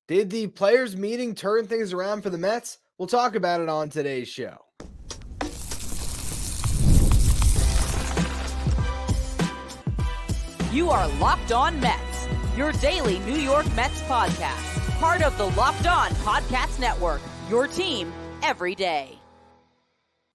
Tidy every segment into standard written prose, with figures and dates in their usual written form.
Did the players' meeting turn things around for the Mets? We'll talk about it on today's show. You are Locked On Mets, your daily New York Mets podcast. Part of the Locked On Podcast Network, your team every day.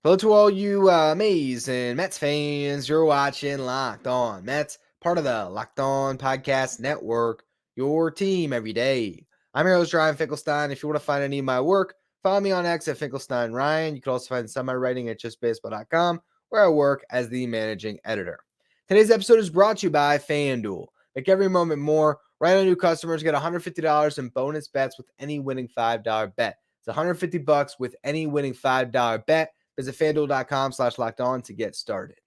Hello to all you amazing Mets fans. You're watching Locked On Mets, part of the Locked On Podcast Network, your team every day. I'm your host, Ryan Finkelstein. If you want to find any of my work, follow me on X at Finkelstein Ryan. You can also find some of my writing at justbaseball.com, where I work as the managing editor. Today's episode is brought to you by FanDuel. Make every moment more. Right on new customers get $150 in bonus bets with any winning $5 bet. It's $150 with any winning $5 bet. Visit FanDuel.com/lockedon to get started.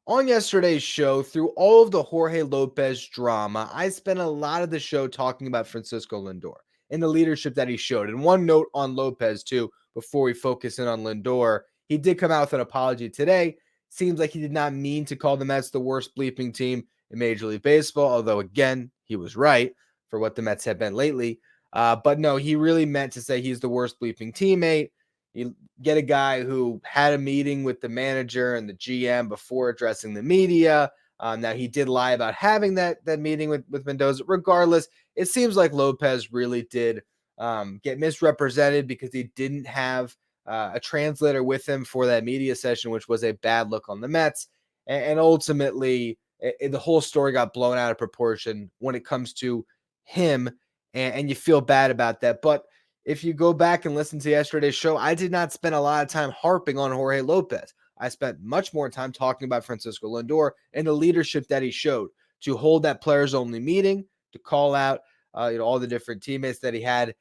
On yesterday's show, through all of the Jorge Lopez drama, I spent a lot of the show talking about Francisco Lindor and the leadership that he showed. And one note on Lopez, too, before we focus in on Lindor, he did come out with an apology today. Seems like he did not mean to call the Mets the worst bleeping team in Major League Baseball, although, again, he was right for what the Mets have been lately. But no, he really meant to say he's the worst bleeping teammate. You get a guy who had a meeting with the manager and the GM before addressing the media. Now, he did lie about having that meeting with Mendoza. Regardless, it seems like Lopez really did get misrepresented because he didn't have a translator with him for that media session, which was a bad look on the Mets. And ultimately, the whole story got blown out of proportion when it comes to him, and you feel bad about that. But if you go back and listen to yesterday's show, I did not spend a lot of time harping on Jorge Lopez. I spent much more time talking about Francisco Lindor and the leadership that he showed to hold that players-only meeting, to call out all the different teammates that he had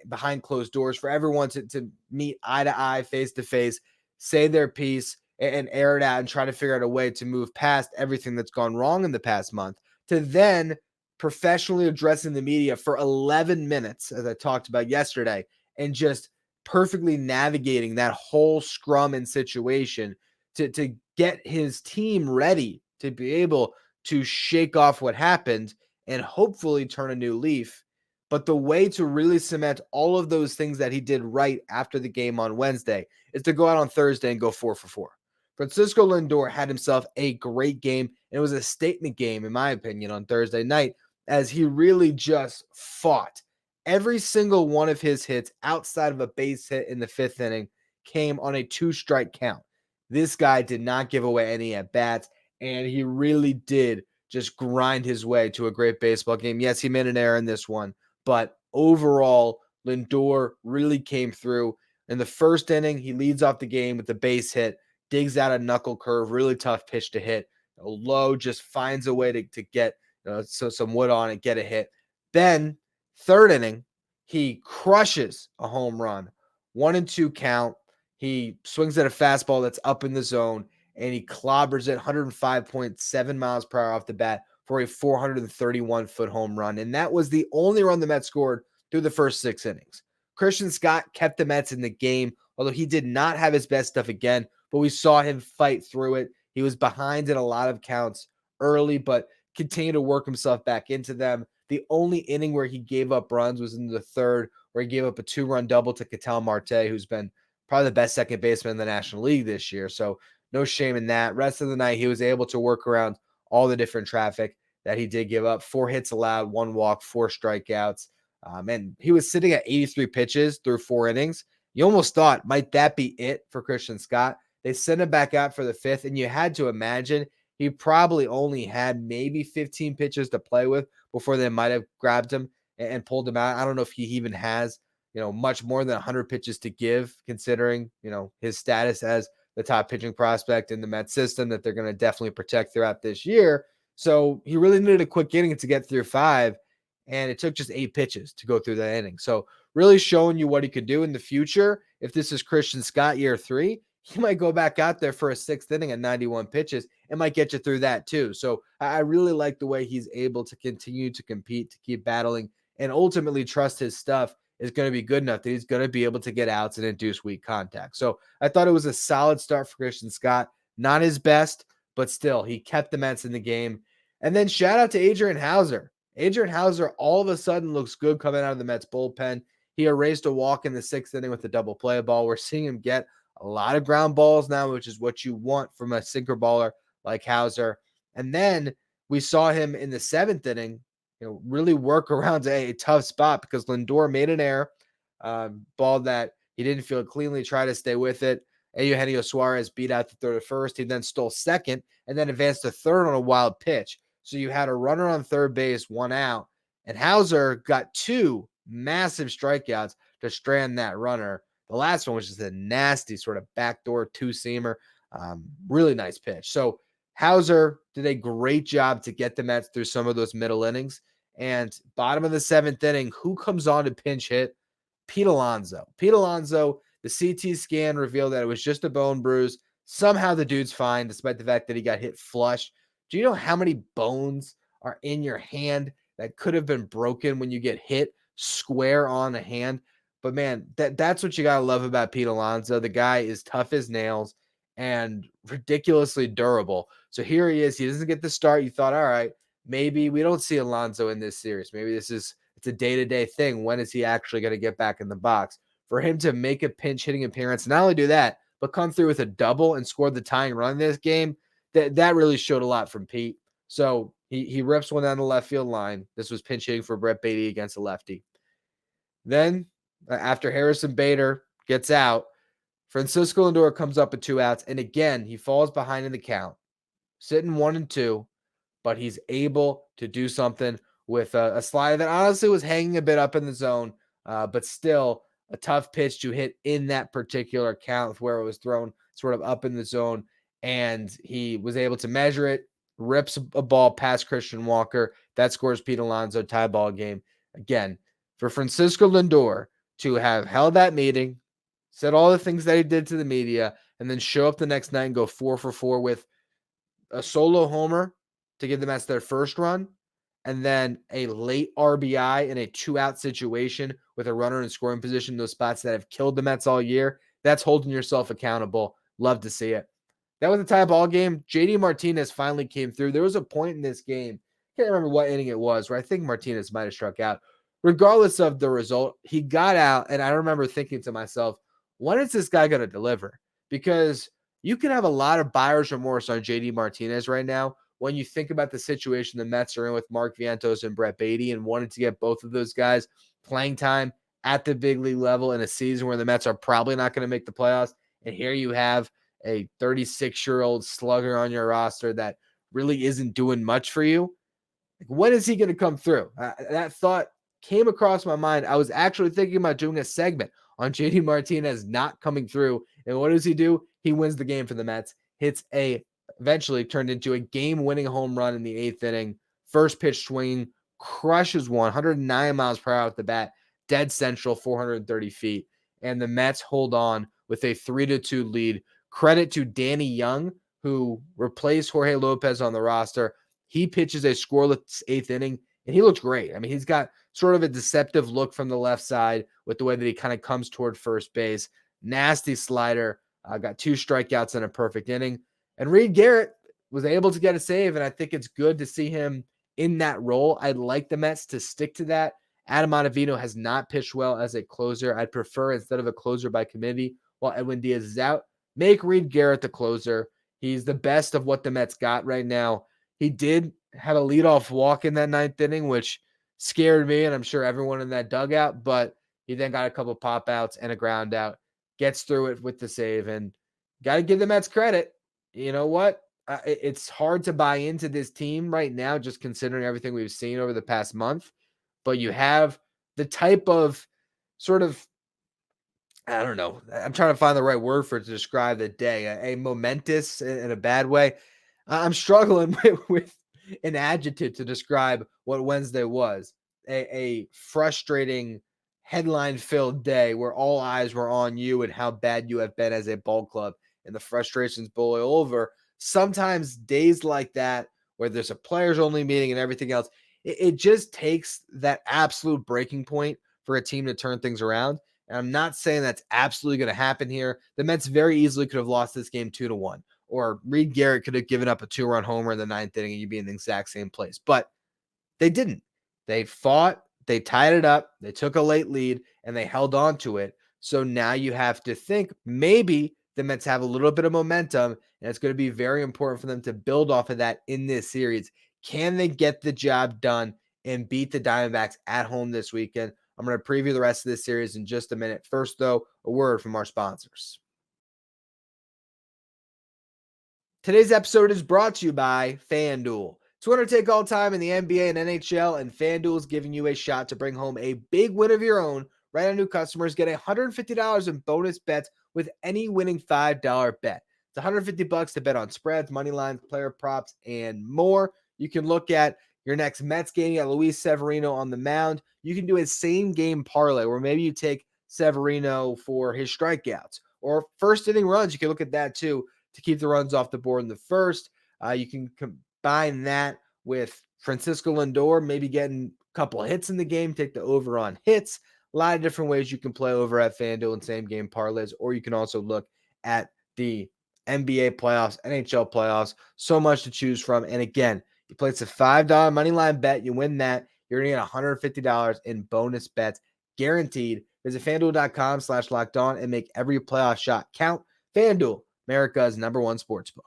behind closed doors, for everyone to meet eye to eye, face to face, say their piece and air it out and try to figure out a way to move past everything that's gone wrong in the past month, to then professionally addressing the media for 11 minutes, as I talked about yesterday, and just perfectly navigating that whole scrum and situation to get his team ready to be able to shake off what happened and hopefully turn a new leaf. But the way to really cement all of those things that he did right after the game on Wednesday is to go out on Thursday and go 4 for 4. Francisco Lindor had himself a great game, and it was a statement game, in my opinion, on Thursday night, as he really just fought. Every single one of his hits outside of a base hit in the fifth inning came on a 2-strike count. This guy did not give away any at-bats, and he really did just grind his way to a great baseball game. Yes, he made an error in this one, but overall, Lindor really came through. In the first inning, he leads off the game with the base hit, digs out a knuckle curve, really tough pitch to hit. Low just finds a way to get some wood on it, get a hit. Then, third inning, he crushes a home run. 1-2 count. He swings at a fastball that's up in the zone, and he clobbers it 105.7 miles per hour off the bat for a 431-foot home run. And that was the only run the Mets scored through the first 6 innings. Christian Scott kept the Mets in the game, although he did not have his best stuff again, but we saw him fight through it. He was behind in a lot of counts early, but continued to work himself back into them. The only inning where he gave up runs was in the third, where he gave up a 2-run double to Ketel Marte, who's been probably the best second baseman in the National League this year. So no shame in that. Rest of the night, he was able to work around all the different traffic that he did give up. 4 hits allowed, 1 walk, 4 strikeouts. And he was sitting at 83 pitches through 4 innings. You almost thought, might that be it for Christian Scott? They sent him back out for the 5th, and you had to imagine he probably only had maybe 15 pitches to play with before they might have grabbed him and pulled him out. I don't know if he even has, much more than 100 pitches to give, considering, his status as the top pitching prospect in the Mets system that they're going to definitely protect throughout this year. So he really needed a quick inning to get through 5, and it took just 8 pitches to go through that inning. So really showing you what he could do in the future. If this is Christian Scott year 3, he might go back out there for a 6th inning at 91 pitches. It might get you through that too. So I really like the way he's able to continue to compete, to keep battling, and ultimately trust his stuff is going to be good enough that he's going to be able to get outs and induce weak contact. So I thought it was a solid start for Christian Scott. Not his best, but still, he kept the Mets in the game. And then shout out to Adrian Hauser. Adrian Hauser all of a sudden looks good coming out of the Mets bullpen. He erased a walk in the 6th inning with a double play ball. We're seeing him get a lot of ground balls now, which is what you want from a sinker baller like Hauser. And then we saw him in the 7th inning, really work around a tough spot because Lindor made an error, ball that he didn't feel cleanly, try to stay with it. Eugenio Suarez beat out the third at first. He then stole second and then advanced to third on a wild pitch. So you had a runner on third base, 1 out, and Hauser got 2 massive strikeouts to strand that runner. The last one was just a nasty sort of backdoor 2-seamer. Really nice pitch. So Hauser did a great job to get the Mets through some of those middle innings. And bottom of the 7th inning, who comes on to pinch hit? Pete Alonso. Pete Alonso, the CT scan revealed that it was just a bone bruise. Somehow the dude's fine, despite the fact that he got hit flush. Do you know how many bones are in your hand that could have been broken when you get hit square on the hand? But man, that's what you got to love about Pete Alonso. The guy is tough as nails and ridiculously durable. So here he is. He doesn't get the start. You thought, all right, maybe we don't see Alonso in this series. Maybe it's a day-to-day thing. When is he actually going to get back in the box? For him to make a pinch hitting appearance, not only do that, but come through with a double and score the tying run in this game, that really showed a lot from Pete. So he rips one down the left field line. This was pinch hitting for Brett Baty against a lefty. Then, after Harrison Bader gets out, Francisco Lindor comes up with 2 outs, and again, he falls behind in the count, sitting 1-2, but he's able to do something with a slider that honestly was hanging a bit up in the zone, but still a tough pitch to hit in that particular count where it was thrown sort of up in the zone, and he was able to measure it, rips a ball past Christian Walker. That scores Pete Alonso, tie ball game. Again, for Francisco Lindor to have held that meeting, said all the things that he did to the media, and then show up the next night and go 4 for 4 with a solo homer to give the Mets their first run, and then a late RBI in a 2-out situation with a runner in scoring position, those spots that have killed the Mets all year. That's holding yourself accountable. Love to see it. That was a tie ball game. JD Martinez finally came through. There was a point in this game, can't remember what inning it was, where I think Martinez might have struck out. Regardless of the result, he got out, and I remember thinking to myself, when is this guy going to deliver? Because you can have a lot of buyer's remorse on JD Martinez right now when you think about the situation the Mets are in with Mark Vientos and Brett Baty and wanting to get both of those guys playing time at the big league level in a season where the Mets are probably not going to make the playoffs. And here you have a 36-year-old slugger on your roster that really isn't doing much for you. When is he going to come through? That thought came across my mind. I was actually thinking about doing a segment on JD Martinez not coming through. And what does he do? He wins the game for the Mets, eventually turned into a game-winning home run in the 8th inning. First pitch swing, crushes 109 miles per hour at the bat, dead central, 430 feet. And the Mets hold on with a 3-2 lead. Credit to Danny Young, who replaced Jorge Lopez on the roster. He pitches a scoreless 8th inning, and he looks great. I mean, he's got sort of a deceptive look from the left side with the way that he kind of comes toward first base. Nasty slider. Got 2 strikeouts in a perfect inning. And Reed Garrett was able to get a save, and I think it's good to see him in that role. I'd like the Mets to stick to that. Adam Ottavino has not pitched well as a closer. I'd prefer, instead of a closer by committee while Edwin Diaz is out, make Reed Garrett the closer. He's the best of what the Mets got right now. He did have a leadoff walk in that 9th inning, which scared me, and I'm sure everyone in that dugout, but he then got a couple pop outs and a ground out, gets through it with the save, and got to give the Mets credit. You know what? It's hard to buy into this team right now, just considering everything we've seen over the past month, but you have the type of sort of, I don't know, I'm trying to find the right word for it to describe the day, a momentous in a bad way. I'm struggling with an adjective to describe what Wednesday was. A frustrating, headline-filled day where all eyes were on you and how bad you have been as a ball club, and the frustrations boil over. Sometimes days like that, where there's a players-only meeting and everything else, it just takes that absolute breaking point for a team to turn things around. And I'm not saying that's absolutely going to happen here. The Mets very easily could have lost this game 2-1. Or Reed Garrett could have given up a 2-run homer in the 9th inning and you'd be in the exact same place. But they didn't. They fought, they tied it up, they took a late lead, and they held on to it. So now you have to think maybe the Mets have a little bit of momentum, and it's going to be very important for them to build off of that in this series. Can they get the job done and beat the Diamondbacks at home this weekend? I'm going to preview the rest of this series in just a minute. First, though, a word from our sponsors. Today's episode is brought to you by FanDuel. It's winner take all time in the NBA and NHL, and FanDuel is giving you a shot to bring home a big win of your own. Right now, new customers get $150 in bonus bets with any winning $5 bet. It's $150 to bet on spreads, money lines, player props, and more. You can look at your next Mets game. You got Luis Severino on the mound. You can do a same game parlay where maybe you take Severino for his strikeouts or first inning runs. You can look at that too to keep the runs off the board in the first. You can combine that with Francisco Lindor, maybe getting a couple of hits in the game, take the over on hits. A lot of different ways you can play over at FanDuel and same game parlays, or you can also look at the NBA playoffs, NHL playoffs. So much to choose from. And again, you place a $5 money line bet, you win that, you're going to get $150 in bonus bets guaranteed. Visit FanDuel.com/lockedon and make every playoff shot count. FanDuel, America's #1 sportsbook.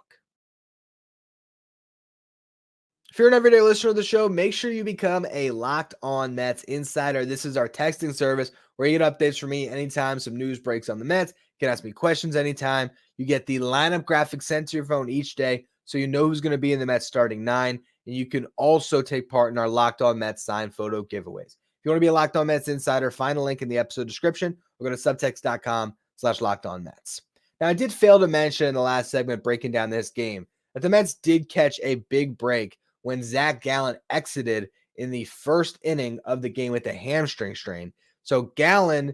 If you're an everyday listener of the show, make sure you become a Locked On Mets insider. This is our texting service where you get updates from me anytime some news breaks on the Mets. You can ask me questions anytime. You get the lineup graphic sent to your phone each day so you know who's going to be in the Mets starting 9. And you can also take part in our Locked On Mets signed photo giveaways. If you want to be a Locked On Mets insider, find a link in the episode description or go to subtext.com/LockedOnMets. Now, I did fail to mention in the last segment breaking down this game that the Mets did catch a big break when Zach Gallen exited in the first inning of the game with a hamstring strain. So Gallen,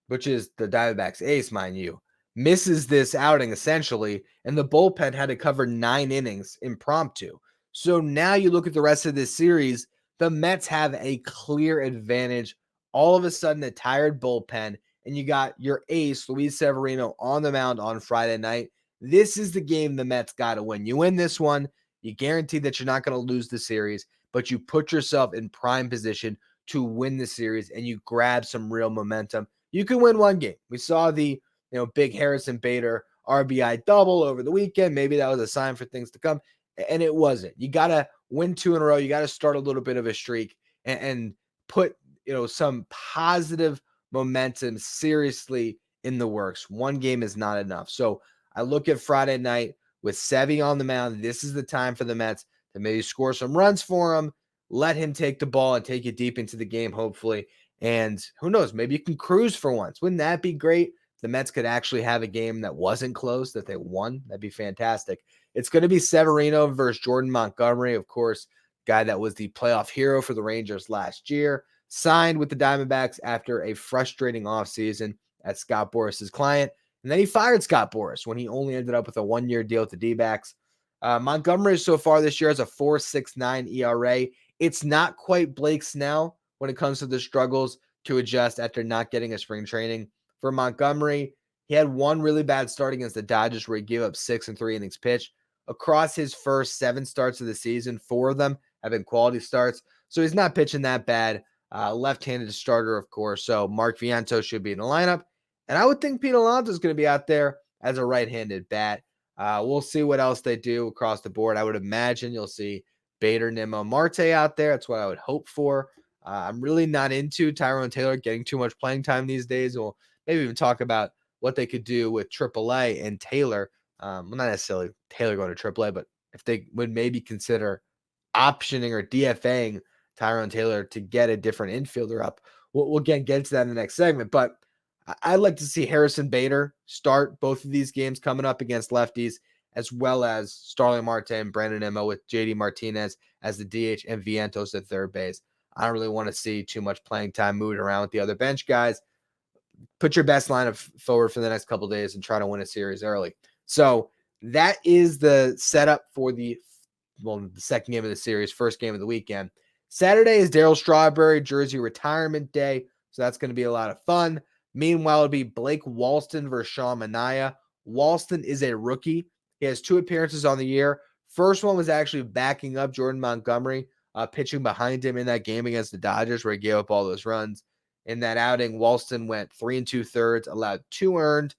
which is the Diamondbacks ace, mind you, misses this outing essentially, and the bullpen had to cover 9 innings impromptu. So now you look at the rest of this series, the Mets have a clear advantage. All of a sudden, a tired bullpen, and you got your ace, Luis Severino, on the mound on Friday night. This is the game the Mets got to win. You win this one, you guarantee that you're not going to lose the series, but you put yourself in prime position to win the series, and you grab some real momentum. You can win one game. We saw the big Harrison Bader RBI double over the weekend. Maybe that was a sign for things to come, and it wasn't. You got to win 2 in a row. You got to start a little bit of a streak and put some positive momentum seriously in the works. One game is not enough. So I look at Friday night with Sevy on the mound. This is the time for the Mets to maybe score some runs for him, let him take the ball and take it deep into the game, hopefully. And who knows, maybe you can cruise for once. Wouldn't that be great? The Mets could actually have a game that wasn't close, that they won. That'd be fantastic. It's going to be Severino versus Jordan Montgomery, of course, guy that was the playoff hero for the Rangers last year, signed with the Diamondbacks after a frustrating offseason as Scott Boris's client. And then he fired Scott Boras when he only ended up with a 1-year deal with the D-backs. Montgomery so far this year has a 4.69 ERA. It's not quite Blake Snell when it comes to the struggles to adjust after not getting a spring training. For Montgomery, he had one really bad start against the Dodgers where he gave up 6 and 3 innings pitched. Across his first 7 starts of the season, 4 of them have been quality starts. So he's not pitching that bad. Left-handed starter, of course. So Mark Vientos should be in the lineup. And I would think Pete Alonso is going to be out there as a right-handed bat. We'll see what else they do across the board. I would imagine you'll see Bader, Nimmo, Marte out there. That's what I would hope for. I'm really not into Tyrone Taylor getting too much playing time these days. We'll maybe even talk about what they could do with AAA and Taylor. Well, not necessarily Taylor going to AAA, but if they would maybe consider optioning or DFAing Tyrone Taylor to get a different infielder up. We'll get into that in the next segment. But I'd like to see Harrison Bader start both of these games coming up against lefties, as well as Starling Marte and Brandon Nimmo with JD Martinez as the DH and Vientos at third base. I don't really want to see too much playing time moving around with the other bench guys. Put your best lineup forward for the next couple of days and try to win a series early. So that is the setup for the second game of the series, first game of the weekend. Saturday is Darryl Strawberry jersey retirement day, so that's going to be a lot of fun. Meanwhile, it'll be Blake Walston versus Sean Manaea. Walston is a rookie. He has 2 appearances on the year. First one was actually backing up Jordan Montgomery pitching behind him in that game against the Dodgers where he gave up all those runs. In that outing, Walston went 3 2/3, allowed 2 earned,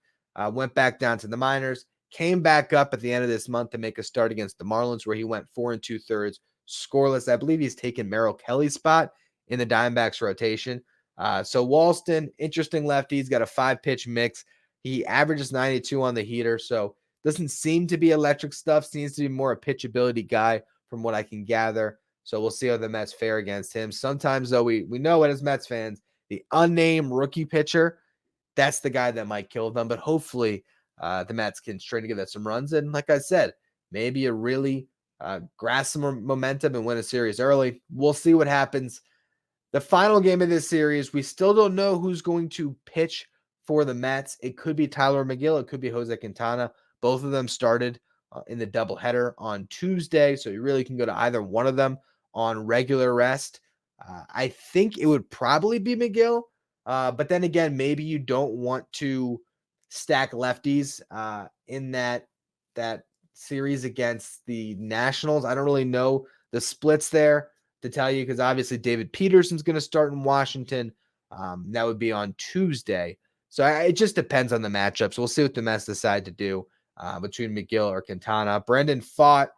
went back down to the minors, came back up at the end of this month to make a start against the Marlins where he went 4 2/3, scoreless. I believe he's taken Merrill Kelly's spot in the Diamondbacks rotation. So Walston, interesting lefty. He's got a 5-pitch mix. He averages 92 on the heater, so doesn't seem to be electric stuff. Seems to be more a pitchability guy from what I can gather. So we'll see how the Mets fare against him. Sometimes, though, we know it as Mets fans, the unnamed rookie pitcher, that's the guy that might kill them. But hopefully the Mets can string together some runs. And like I said, maybe a really grasp some momentum and win a series early. We'll see what happens. The final game of this series, we still don't know who's going to pitch for the Mets. It could be Tyler McGill. It could be Jose Quintana. Both of them started in the doubleheader on Tuesday, so you really can go to either one of them on regular rest. I think it would probably be McGill, but then again, maybe you don't want to stack lefties in that series against the Nationals. I don't really know the splits there to tell you because obviously David Peterson's going to start in Washington. That would be on Tuesday. So it just depends on the matchups. We'll see what the Mets decide to do between McGill or Quintana. Brendan Pfaadt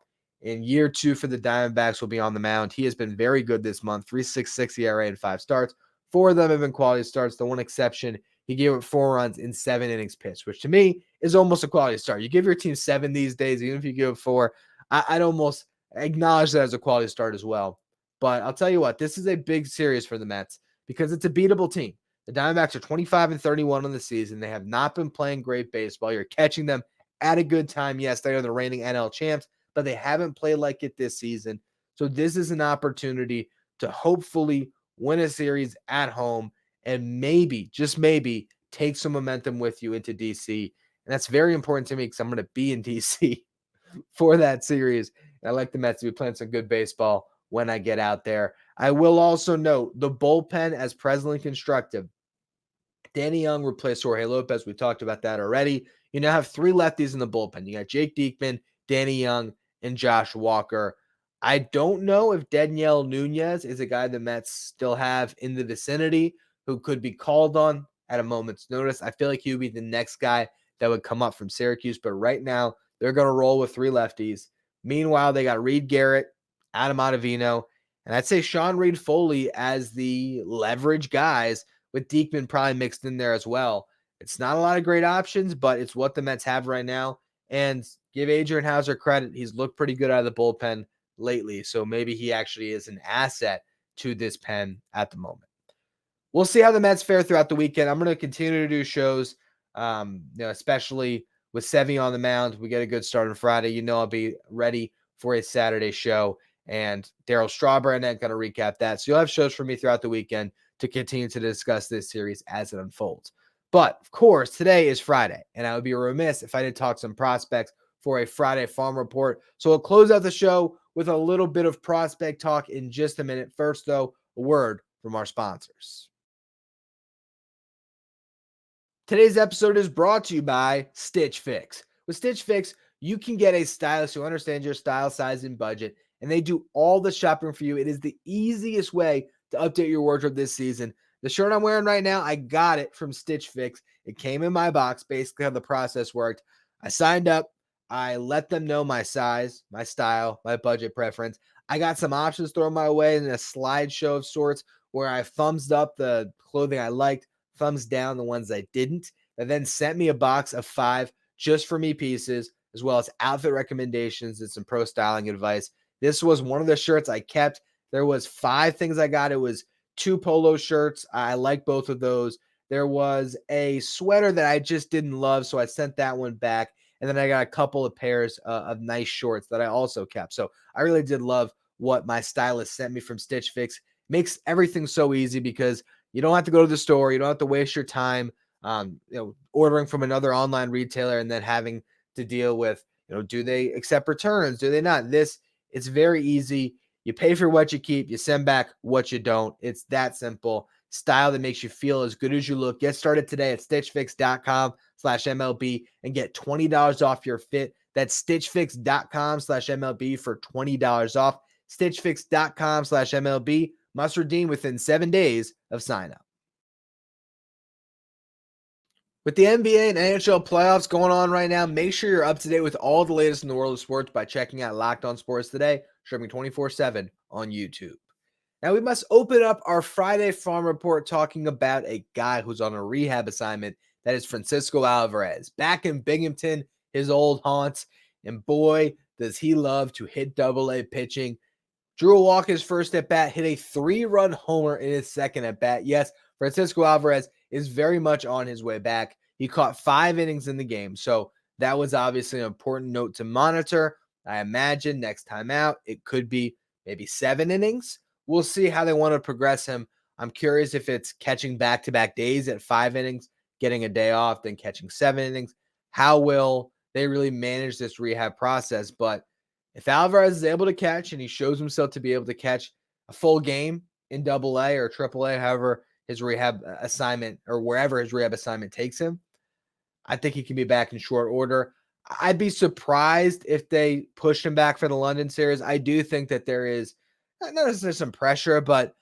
in year 2 for the Diamondbacks will be on the mound. He has been very good this month, 3.66 ERA in 5 starts. 4 of them have been quality starts. The one exception, he gave up 4 runs in 7 innings pitched, which to me is almost a quality start. You give your team 7 these days, even if you give 4, I'd almost acknowledge that as a quality start as well. But I'll tell you what, this is a big series for the Mets because it's a beatable team. The Diamondbacks are 25-31 on the season. They have not been playing great baseball. You're catching them at a good time. Yes, they are the reigning NL champs, but they haven't played like it this season. So this is an opportunity to hopefully win a series at home and maybe, just maybe, take some momentum with you into DC. And that's very important to me because I'm going to be in DC for that series. And I like the Mets to be playing some good baseball when I get out there. I will also note the bullpen as presently constructed. Danny Young replaced Jorge Lopez. We talked about that already. You now have 3 lefties in the bullpen. You got Jake Diekman, Danny Young, and Josh Walker. I don't know if Daniel Nunez is a guy the Mets still have in the vicinity who could be called on at a moment's notice. I feel like he would be the next guy that would come up from Syracuse, but right now they're going to roll with 3 lefties. Meanwhile, they got Reed Garrett, Adam Ottavino, and I'd say Sean Reed Foley as the leverage guys with Diekman probably mixed in there as well. It's not a lot of great options, but it's what the Mets have right now. And give Adrian Hauser credit. He's looked pretty good out of the bullpen lately, so maybe he actually is an asset to this pen at the moment. We'll see how the Mets fare throughout the weekend. I'm going to continue to do shows, especially with Sevy on the mound. We get a good start on Friday. I'll be ready for a Saturday show. And Darryl Strawberry and I'm going to recap that. So you'll have shows for me throughout the weekend to continue to discuss this series as it unfolds. But, of course, today is Friday, and I would be remiss if I didn't talk some prospects for a Friday Farm Report. So we'll close out the show with a little bit of prospect talk in just a minute. First, though, a word from our sponsors. Today's episode is brought to you by Stitch Fix. With Stitch Fix, you can get a stylist who understands your style, size, and budget, and they do all the shopping for you. It is the easiest way to update your wardrobe this season. The shirt I'm wearing right now, I got it from Stitch Fix. It came in my box, basically how the process worked. I signed up. I let them know my size, my style, my budget preference. I got some options thrown my way in a slideshow of sorts where I thumbs up the clothing I liked, thumbs down the ones I didn't. They then sent me a box of 5 just for me pieces, as well as outfit recommendations and some pro styling advice. This was one of the shirts I kept. There was 5 things I got. It was 2 polo shirts. I like both of those. There was a sweater that I just didn't love, so I sent that one back. And then I got a couple of pairs of nice shorts that I also kept. So I really did love what my stylist sent me from Stitch Fix. Makes everything so easy because you don't have to go to the store. You don't have to waste your time, ordering from another online retailer and then having to deal with, do they accept returns? Do they not? It's very easy. You pay for what you keep. You send back what you don't. It's that simple. Style that makes you feel as good as you look. Get started today at stitchfix.com/MLB and get $20 off your fit. That's stitchfix.com/MLB for $20 off. StitchFix.com/MLB. Must redeem within 7 days of sign up. With the NBA and NHL playoffs going on right now, make sure you're up to date with all the latest in the world of sports by checking out Locked On Sports Today, streaming 24/7 on YouTube. Now, we must open up our Friday Farm Report talking about a guy who's on a rehab assignment. That is Francisco Alvarez, back in Binghamton, his old haunts. And boy, does he love to hit double-A pitching. Drew a walk his first at bat, hit a 3-run homer in his second at bat. Yes, Francisco Alvarez is very much on his way back. He caught 5 innings in the game, so that was obviously an important note to monitor. I imagine next time out, it could be maybe 7 innings. We'll see how they want to progress him. I'm curious if it's catching back-to-back days at 5 innings, getting a day off, then catching 7 innings. How will they really manage this rehab process? But if Alvarez is able to catch and he shows himself to be able to catch a full game in Double-A or Triple-A, however his rehab assignment or wherever his rehab assignment takes him, I think he can be back in short order. I'd be surprised if they push him back for the London series. I do think that there is not necessarily some pressure, but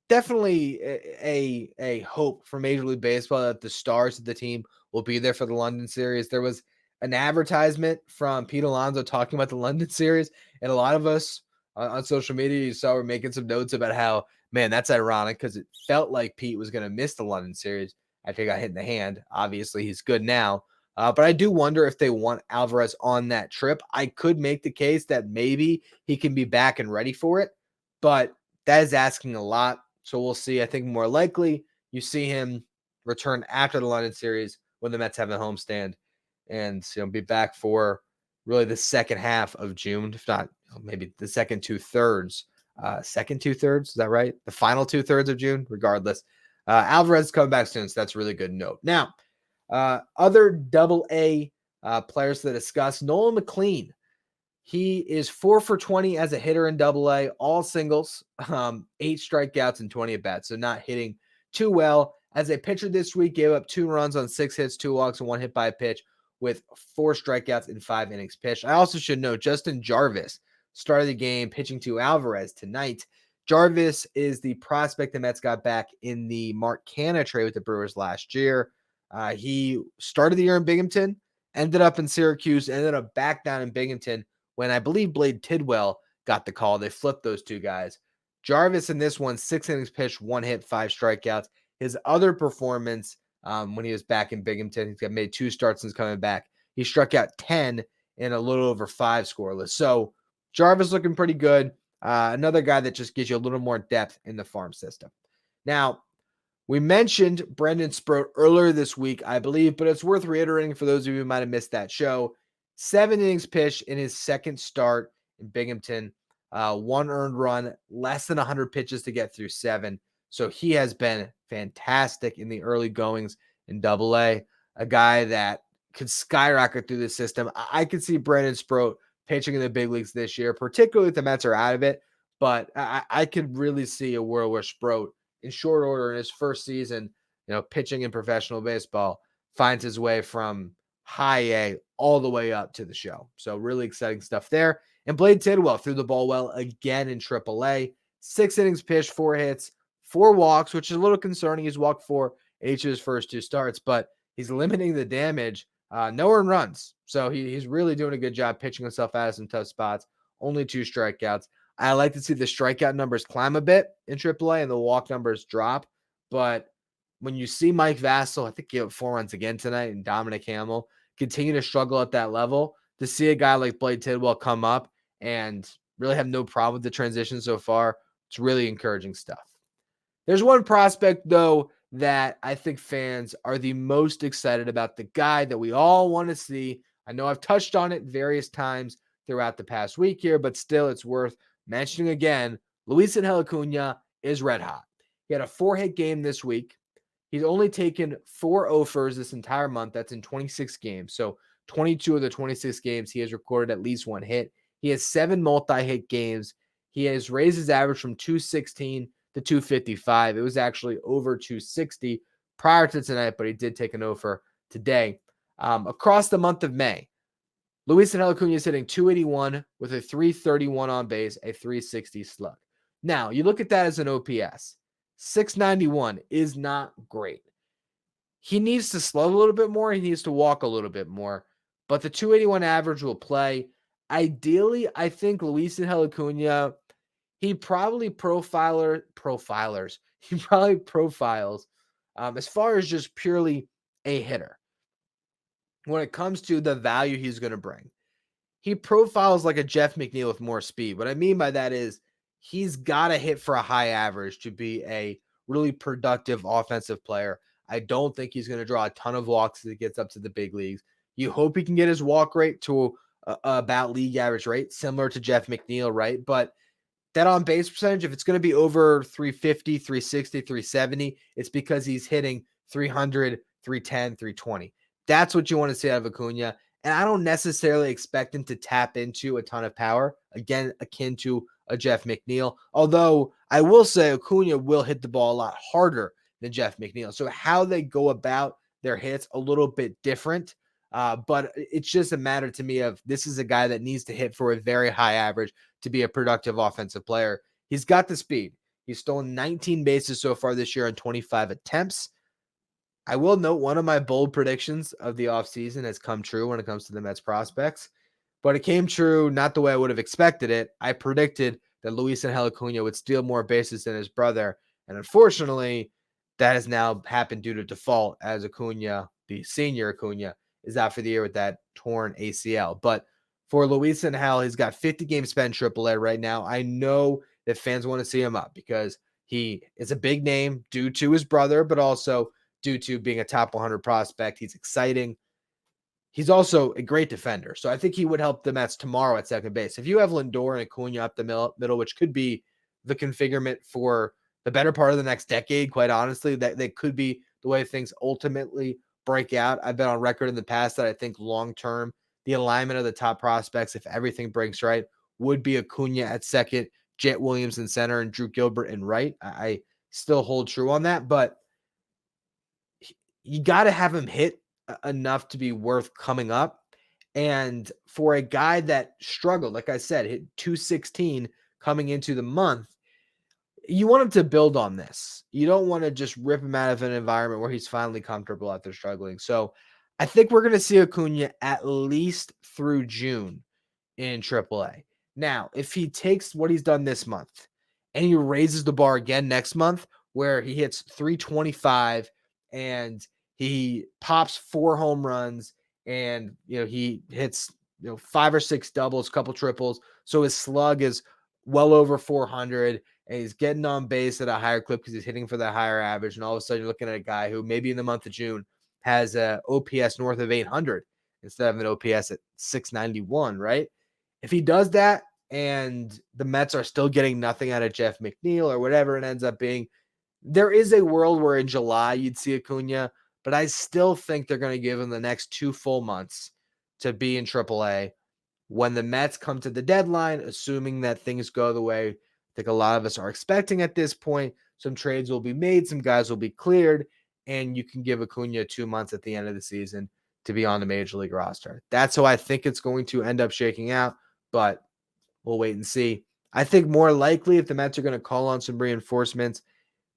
definitely a hope for Major League Baseball that the stars of the team will be there for the London series. There was an advertisement from Pete Alonso talking about the London series, and a lot of us on social media you saw were making some notes about how, man, that's ironic because it felt like Pete was going to miss the London series after he got hit in the hand. Obviously, he's good now. But I do wonder if they want Alvarez on that trip. I could make the case that maybe he can be back and ready for it, but that is asking a lot. So we'll see. I think more likely you see him return after the London series when the Mets have the homestand and be back for really the second half of June, if not maybe the second 2/3. Second 2/3, is that right? The final 2/3 of June, regardless. Alvarez is coming back soon, so that's a really good note. Now, other Double-A players to discuss. Nolan McLean, he is 4 for 20 as a hitter in Double-A, all singles, 8 strikeouts and 20 at bats, so not hitting too well. As a pitcher this week, gave up 2 runs on 6 hits, 2 walks, and 1 hit by a pitch with 4 strikeouts in 5 innings pitched. I also should note Justin Jarvis started the game pitching to Alvarez tonight. Jarvis is the prospect the Mets got back in the Mark Canha trade with the Brewers last year. He started the year in Binghamton, ended up in Syracuse, ended up back down in Binghamton when I believe Blade Tidwell got the call. They flipped those two guys. Jarvis in this one, 6 innings pitched, 1 hit, 5 strikeouts. His other performance when he was back in Binghamton, he's got made 2 starts since coming back. He struck out 10 in a little over 5 scoreless. So Jarvis looking pretty good. Another guy that just gives you a little more depth in the farm system. Now, we mentioned Brendan Sproat earlier this week, I believe, but it's worth reiterating for those of you who might have missed that show. 7 innings pitched in his second start in Binghamton. 1 earned run, less than 100 pitches to get through 7. So he has been fantastic in the early goings in Double-A. A guy that could skyrocket through the system. I could see Brendan Sproat pitching in the big leagues this year, particularly if the Mets are out of it. But I could really see a world where Sproat, in short order in his first season, pitching in professional baseball, finds his way from high A all the way up to the show. So really exciting stuff there. And Blade Tidwell threw the ball well again in Triple-A. 6 innings pitched, 4 hits, 4 walks, which is a little concerning. He's walked 4 each of his first 2 starts, but he's limiting the damage. No earned runs. So he's really doing a good job pitching himself out of some tough spots. Only 2 strikeouts. I like to see the strikeout numbers climb a bit in AAA and the walk numbers drop. But when you see Mike Vassell, I think he had 4 runs again tonight, and Dominic Hamill continue to struggle at that level, to see a guy like Blade Tidwell come up and really have no problem with the transition so far, it's really encouraging stuff. There's one prospect, though, that I think fans are the most excited about, the guy that we all want to see. I know I've touched on it various times throughout the past week here, but still it's worth mentioning again. Luisangel Acuna is red hot. He had a 4-hit game this week. He's only taken 4 offers this entire month. That's in 26 games. So 22 of the 26 games, he has recorded at least 1 hit. He has 7 multi-hit games. He has raised his average from 216 to 255. It was actually over 260 prior to tonight, but he did take an offer today. Across the month of May, Luis Acuna is hitting 281 with a 331 on base, a 360 slug. Now, you look at that as an OPS. 691 is not great. He needs to slow a little bit more. He needs to walk a little bit more. But the 281 average will play. Ideally, I think Luis Acuna, he probably profilers. He probably profiles as far as just purely a hitter. When it comes to the value he's going to bring, he profiles like a Jeff McNeil with more speed. What I mean by that is he's got to hit for a high average to be a really productive offensive player. I don't think he's going to draw a ton of walks as he gets up to the big leagues. You hope he can get his walk rate to about league average rate, similar to Jeff McNeil, right? But that on base percentage, if it's going to be over 350, 360, 370, it's because he's hitting 300, 310, 320. That's what you want to see out of Acuna. And I don't necessarily expect him to tap into a ton of power, again, akin to a Jeff McNeil. Although I will say Acuna will hit the ball a lot harder than Jeff McNeil. So how they go about their hits a little bit different. But it's just a matter to me of this is a guy that needs to hit for a very high average to be a productive offensive player. He's got the speed. He's stolen 19 bases so far this year on 25 attempts. I will note one of my bold predictions of the offseason has come true when it comes to the Mets prospects, but it came true not the way I would have expected it. I predicted that Luis Acuna would steal more bases than his brother, and unfortunately, that has now happened due to default as Acuna, the senior Acuna, is out for the year with that torn ACL. But for Luis Angel, he's got 50 games spent in AAA right now. I know that fans want to see him up because he is a big name due to his brother, but also due to being a top 100 prospect. He's exciting. He's also a great defender. So I think he would help the Mets tomorrow at second base. If you have Lindor and Acuna up the middle, which could be the configurement for the better part of the next decade, quite honestly, that could be the way things ultimately break out. I've been on record in the past that I think long-term, the alignment of the top prospects, if everything breaks right, would be Acuna at second, Jet Williams in center, and Drew Gilbert in right. I still hold true on that, but you got to have him hit enough to be worth coming up. And for a guy that struggled, like I said, hit 216 coming into the month, you want him to build on this. You don't want to just rip him out of an environment where he's finally comfortable after struggling. So I think we're going to see Acuna at least through June in AAA. Now, if he takes what he's done this month and he raises the bar again next month where he hits 325 and he pops 4 home runs and, he hits, 5 or 6 doubles, couple triples. So his slug is well over 400 and he's getting on base at a higher clip because he's hitting for that higher average. And all of a sudden you're looking at a guy who maybe in the month of June has a OPS north of 800 instead of an OPS at 691, right? If he does that and the Mets are still getting nothing out of Jeff McNeil or whatever it ends up being, there is a world where in July you'd see Acuna, but I still think they're going to give him the next 2 full months to be in AAA. When the Mets come to the deadline, assuming that things go the way I think a lot of us are expecting at this point, some trades will be made, some guys will be cleared, and you can give Acuna 2 months at the end of the season to be on the Major League roster. That's how I think it's going to end up shaking out, but we'll wait and see. I think more likely if the Mets are going to call on some reinforcements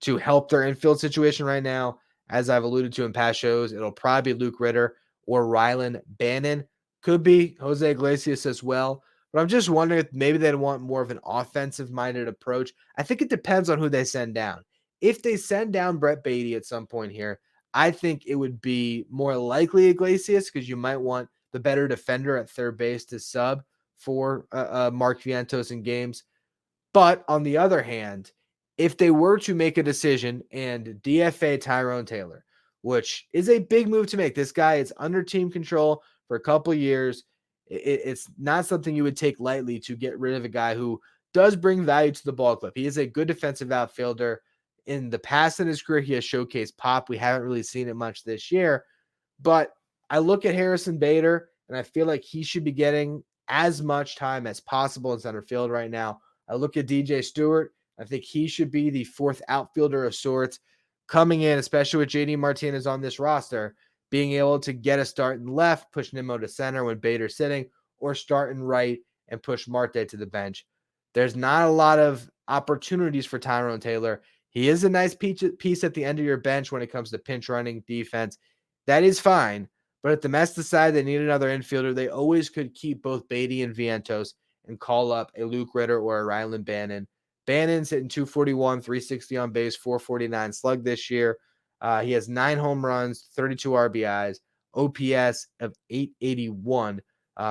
to help their infield situation right now, as I've alluded to in past shows, it'll probably be Luke Ritter or Rylan Bannon. Could be Jose Iglesias as well. But I'm just wondering if maybe they'd want more of an offensive-minded approach. I think it depends on who they send down. If they send down Brett Beatty at some point here, I think it would be more likely Iglesias because you might want the better defender at third base to sub for Mark Vientos in games. But on the other hand, if they were to make a decision and DFA Tyrone Taylor, which is a big move to make, this guy is under team control for a couple of years. It's not something you would take lightly to get rid of a guy who does bring value to the ball club. He is a good defensive outfielder. In the past in his career, he has showcased pop. We haven't really seen it much this year. But I look at Harrison Bader, and I feel like he should be getting as much time as possible in center field right now. I look at DJ Stewart. I think he should be the 4th outfielder of sorts coming in, especially with JD Martinez on this roster, being able to get a start in left, push Nimmo to center when Bader's sitting, or starting right and push Marte to the bench. There's not a lot of opportunities for Tyrone Taylor. He is a nice piece at the end of your bench when it comes to pinch running defense. That is fine. But if the Mets decide they need another infielder, they always could keep both Beatty and Vientos and call up a Luke Ritter or a Ryland Bannon. Bannon's hitting 241, 360 on base, 449 slug this year. He has 9 home runs, 32 RBIs, OPS of 881.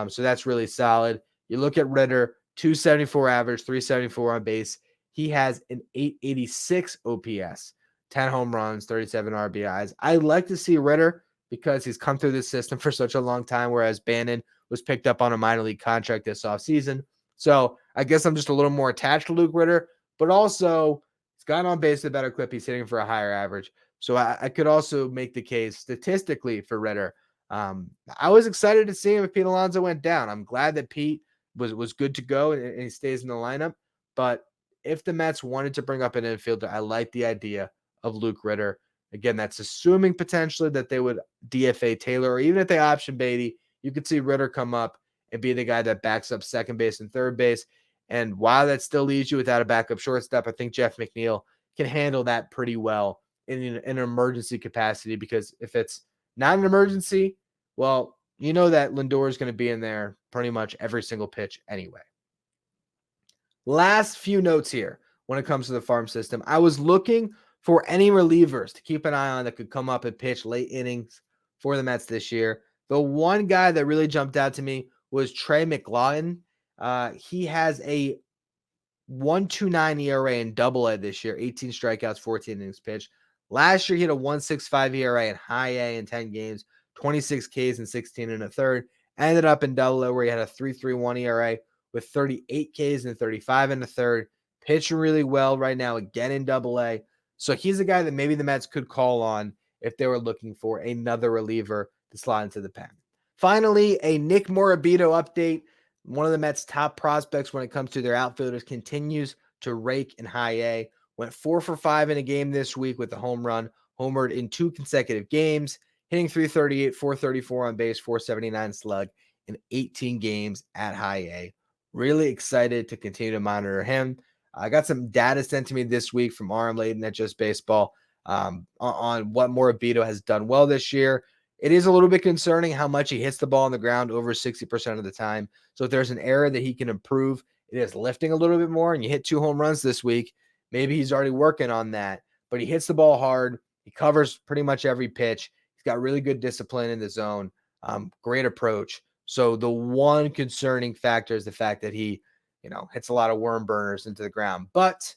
So that's really solid. You look at Ritter, 274 average, 374 on base. He has an 886 OPS, 10 home runs, 37 RBIs. I like to see Ritter because he's come through this system for such a long time, whereas Bannon was picked up on a minor league contract this offseason. So I guess I'm just a little more attached to Luke Ritter, but also he's gotten on base at a better clip. He's hitting for a higher average. So I could also make the case statistically for Ritter. I was excited to see him if Pete Alonso went down. I'm glad that Pete was good to go and he stays in the lineup. But if the Mets wanted to bring up an infielder, I like the idea of Luke Ritter. Again, that's assuming potentially that they would DFA Taylor, or even if they option Beatty, you could see Ritter come up and be the guy that backs up second base and third base. And while that still leaves you without a backup shortstop, I think Jeff McNeil can handle that pretty well in an emergency capacity, because if it's not an emergency, well, you know that Lindor is going to be in there pretty much every single pitch anyway. Last few notes here when it comes to the farm system. I was looking for any relievers to keep an eye on that could come up and pitch late innings for the Mets this year. The one guy that really jumped out to me was Trey McLaughlin. He has a 1.29 ERA in Double-A this year, 18 strikeouts, 14 innings pitched. Last year, he had a 1.65 ERA in High-A in 10 games, 26 Ks and 16 and a third. Ended up in Double-A where he had a 3.31 ERA with 38 Ks and 35 and a third. Pitching really well right now, again in Double-A. So he's a guy that maybe the Mets could call on if they were looking for another reliever to slot into the pen. Finally, a Nick Morabito update. One of the Mets' top prospects when it comes to their outfielders continues to rake in High-A. Went 4 for 5 in a game this week with a home run, homered in 2 consecutive games, hitting 338, 434 on base, 479 slug in 18 games at High-A. Really excited to continue to monitor him. I got some data sent to me this week from RM Layden at Just Baseball on what Morabito has done well this year. It is a little bit concerning how much he hits the ball on the ground, over 60% of the time. So if there's an area that he can improve, it is lifting a little bit more. And you hit 2 home runs this week. Maybe he's already working on that. But he hits the ball hard. He covers pretty much every pitch. He's got really good discipline in the zone. Great approach. So the one concerning factor is the fact that he, hits a lot of worm burners into the ground. But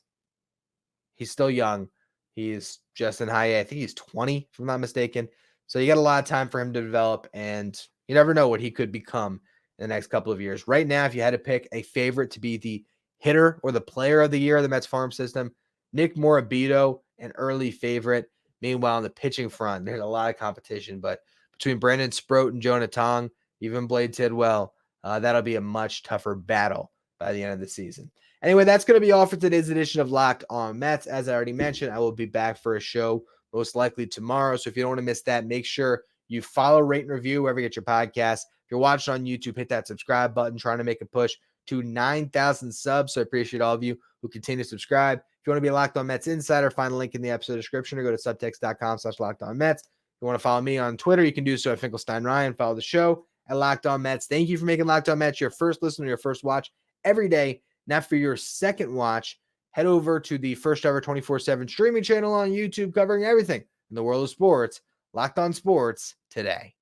he's still young. He's just in High-A. I think he's 20, if I'm not mistaken. So you got a lot of time for him to develop, and you never know what he could become in the next couple of years. Right now, if you had to pick a favorite to be the hitter or the player of the year of the Mets farm system, Nick Morabito, an early favorite. Meanwhile, on the pitching front, there's a lot of competition, but between Brandon Sproat and Jonah Tong, even Blade Tidwell, that'll be a much tougher battle by the end of the season. Anyway, that's going to be all for today's edition of Locked on Mets. As I already mentioned, I will be back for a show most likely tomorrow. So if you don't want to miss that, make sure you follow, rate, and review wherever you get your podcast. If you're watching on YouTube, hit that subscribe button, trying to make a push to 9,000 subs. So I appreciate all of you who continue to subscribe. If you want to be a Locked on Mets insider, find a link in the episode description or go to subtext.com/LockedOnMets. If you want to follow me on Twitter, you can do so at Finkelstein Ryan. Follow the show at Locked on Mets. Thank you for making Locked on Mets your first listen or your first watch every day. Now for your second watch, head over to the first ever 24/7 streaming channel on YouTube covering everything in the world of sports, Locked on Sports Today.